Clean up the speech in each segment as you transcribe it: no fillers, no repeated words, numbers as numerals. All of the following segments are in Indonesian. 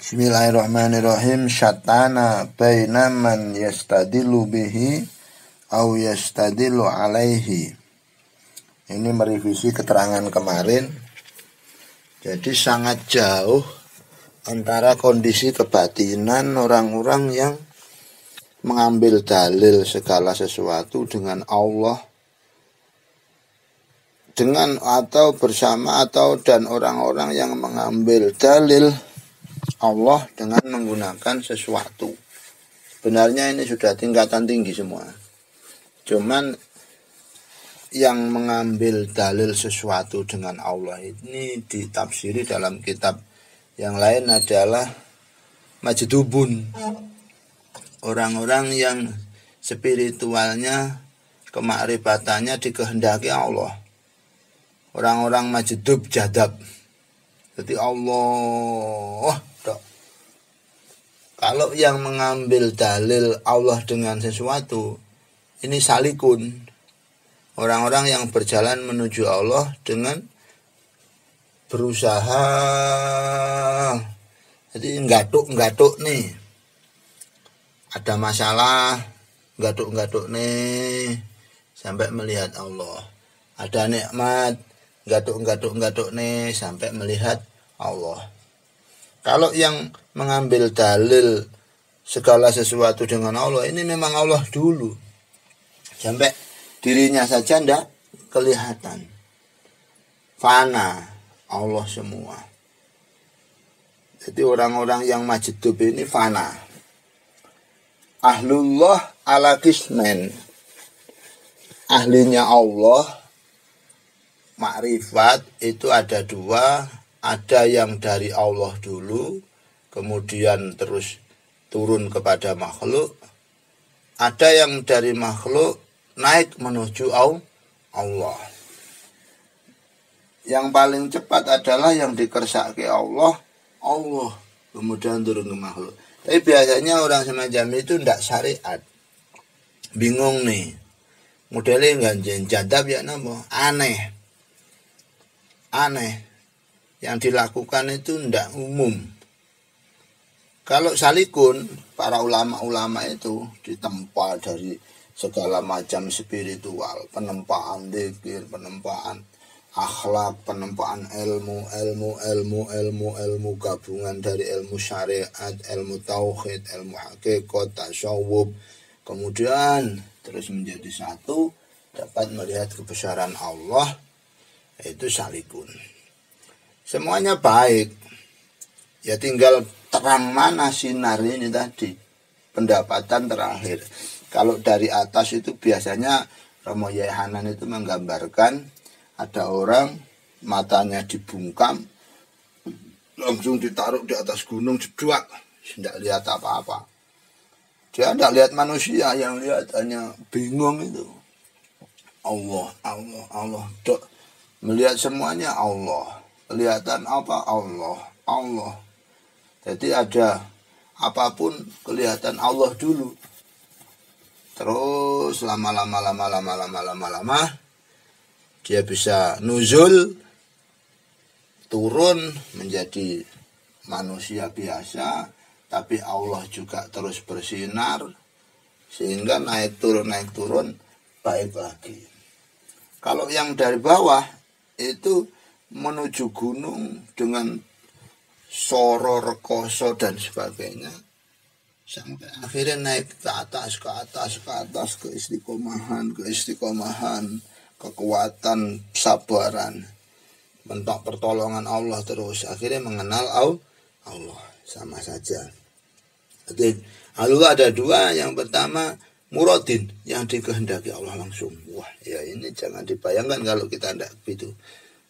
Bismillahirrahmanirrahim. Syatana baina man yastadilu bihi au yastadilu alaihi. Ini merevisi keterangan kemarin. Jadi sangat jauh antara kondisi kebatinan orang-orang yang mengambil dalil segala sesuatu dengan Allah, dengan atau bersama atau dan orang-orang yang mengambil dalil Allah dengan menggunakan sesuatu. Sebenarnya ini sudah tingkatan tinggi semua. Cuman yang mengambil dalil sesuatu dengan Allah ini ditafsiri dalam kitab yang lain adalah majdubun. Orang-orang yang spiritualnya, kemakrifatannya dikehendaki Allah. Orang-orang majdub jadab. Jadi Allah. Kalau yang mengambil dalil Allah dengan sesuatu, ini salikun. Orang-orang yang berjalan menuju Allah dengan berusaha. Jadi nggatuk nih. Ada masalah, nggatuk nih sampai melihat Allah. Ada nikmat, nggatuk nih sampai melihat Allah. Kalau yang mengambil dalil segala sesuatu dengan Allah, ini memang Allah dulu. Sampai dirinya saja tidak kelihatan. Fana, Allah semua. Jadi orang-orang yang majdub ini fana. Ahlullah ala qismen. Ahlinya Allah, makrifat itu ada dua. Ada yang dari Allah dulu, kemudian terus turun kepada makhluk. Ada yang dari makhluk naik menuju Allah. Yang paling cepat adalah yang dikersaki Allah, kemudian turun ke makhluk. Tapi biasanya orang semacam itu tidak syariat. Bingung nih. Modelnya nggak jadab ya napa? Aneh. Yang dilakukan itu tidak umum. Kalau salikun, para ulama-ulama itu ditempa dari segala macam spiritual, penempaan dzikir, penempaan akhlak, penempaan ilmu gabungan dari ilmu syariat, ilmu tauhid, ilmu hakikat, tasawuf, kemudian terus menjadi satu, dapat melihat kebesaran Allah, itu salikun. Semuanya baik. Ya tinggal terang mana sinar ini tadi. Pendapatan terakhir. Kalau dari atas itu biasanya Romo Yai Hanan itu menggambarkan ada orang matanya dibungkam, langsung ditaruh di atas gunung jeduak, tidak lihat apa-apa. Dia tidak lihat manusia, yang lihat hanya bingung itu. Allah. Dok, melihat semuanya Allah. Kelihatan apa? Allah. Jadi ada apapun kelihatan Allah dulu. Terus lama dia bisa nuzul, turun menjadi manusia biasa, tapi Allah juga terus bersinar sehingga naik turun baik lagi. Kalau yang dari bawah itu menuju gunung dengan soro, rekoso dan sebagainya, sampai akhirnya naik ke atas ke istiqomahan, kekuatan, sabaran, bentuk pertolongan Allah, terus akhirnya mengenal Allah. Sama saja. Jadi Allah ada dua. Yang pertama muradin, yang dikehendaki Allah langsung. Wah, ya ini jangan dibayangkan kalau kita tidak begitu.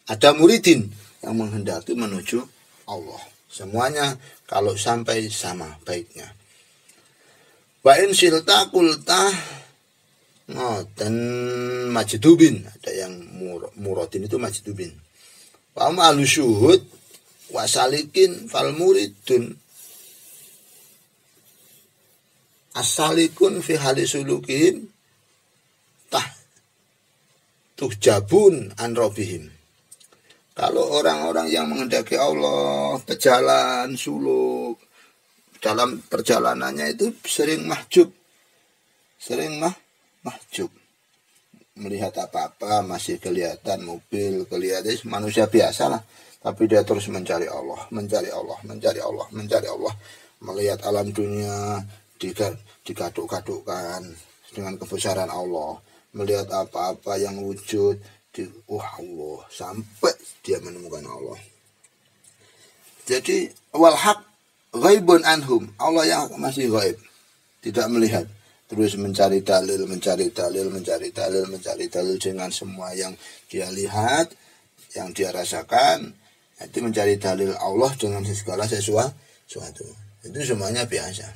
Ada muridin yang menghendaki menuju Allah. Semuanya kalau sampai sama baiknya. Wa in silta kulta ngoten majdubin. Ada yang muradin itu majdubin. Wa ma'alu syuhud wa salikin fal muridun. As-salikun fi hali sulukihim tuhjabun an rabbihim. Kalau orang-orang yang menghendaki Allah berjalan suluk, dalam perjalanannya itu sering mahjub, mahjub. Melihat apa-apa masih kelihatan mobil, kelihatan manusia biasa lah, tapi dia terus mencari Allah, mencari Allah, mencari Allah, mencari Allah. Melihat alam dunia digaduk-gadukkan dengan kebesaran Allah, melihat apa-apa yang wujud Allah, sampai dia menemukan Allah. Jadi wal haq ghaibun anhum, Allah yang masih gaib, tidak melihat, terus mencari dalil dengan semua yang dia lihat, yang dia rasakan. Itu mencari dalil Allah dengan segala sesuatu. Itu semuanya biasa.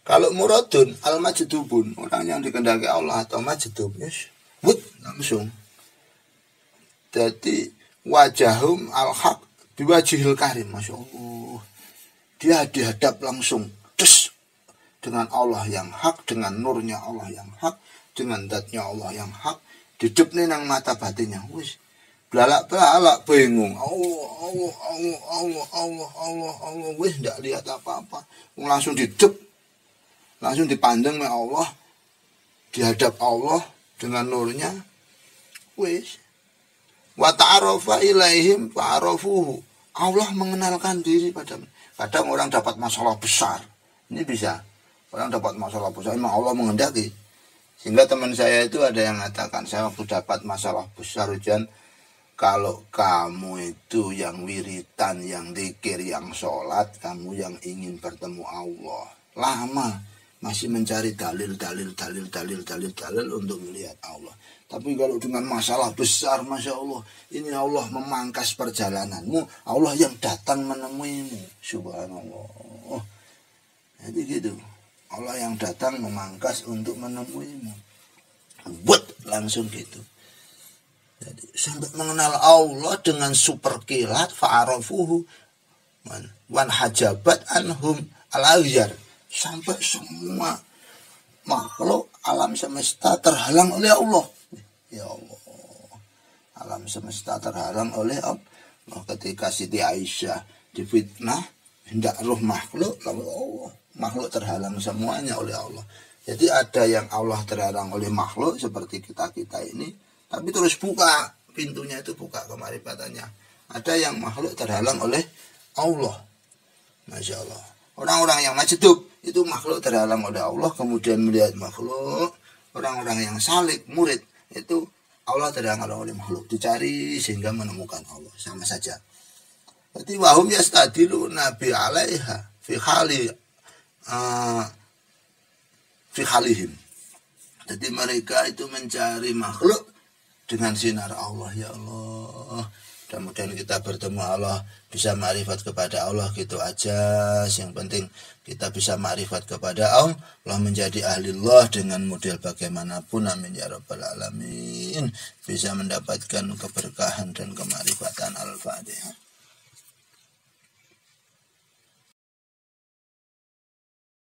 Kalau muradun al-majdubun, orang yang dikehendaki Allah atau majdub, langsung. Jadi wajahum al-haq biwajihil karim, Masya Allah. Dia dihadap langsung dengan Allah yang hak, dengan nurnya Allah yang hak, dengan zatnya Allah yang hak, didepne nang mata batinnya. Wis belalak-belalak bingung. Allah, wis ndak lihat apa-apa. Langsung langsung dipandang oleh Allah, dihadap Allah dengan nurnya. Wis wa ta'arafa ilaihim fa'arafuhu. Allah mengenalkan diri padamu. Kadang orang dapat masalah besar. Ini bisa. Orang dapat masalah besar, memang Allah menghendaki. Sehingga teman saya itu ada yang mengatakan, saya waktu dapat masalah besar hujan, kalau kamu itu yang wiritan, yang zikir, yang sholat, kamu yang ingin bertemu Allah, lama masih mencari dalil untuk melihat Allah. Tapi kalau dengan masalah besar, Masya Allah, ini Allah memangkas perjalananmu, Allah yang datang menemuimu, subhanallah. Jadi gitu, Allah yang datang memangkas untuk menemuimu. Langsung gitu. Jadi sampai mengenal Allah dengan super kilat fa'arafuhu wan hajabat anhum al-aghjar. Sampai semua makhluk alam semesta terhalang oleh Allah. Ya Allah. Alam semesta terhalang oleh Allah. Ketika Siti Aisyah difitnah, hendak roh makhluk, lalu Allah. Makhluk terhalang semuanya oleh Allah. Jadi ada yang Allah terhalang oleh makhluk seperti kita ini, tapi terus buka pintunya, itu buka kemarifatannya. Ada yang makhluk terhalang oleh Allah. Masya Allah. Orang-orang yang majdub itu makhluk terhalang oleh Allah, kemudian melihat makhluk. Orang-orang yang salik, murid, itu Allah terhalang oleh makhluk, dicari sehingga menemukan Allah. Sama saja. Berarti wahum yastadilu nabi alaiha fi halihim. Jadi mereka itu mencari makhluk dengan sinar Allah. Ya Allah, mudah-mudahan kita bertemu Allah, bisa ma'rifat kepada Allah, gitu aja. Yang penting kita bisa ma'rifat kepada Allah, menjadi ahlillah dengan model bagaimanapun. Amin ya rabbal alamin. Bisa mendapatkan keberkahan dan kemarifatan. Al-Fatihah.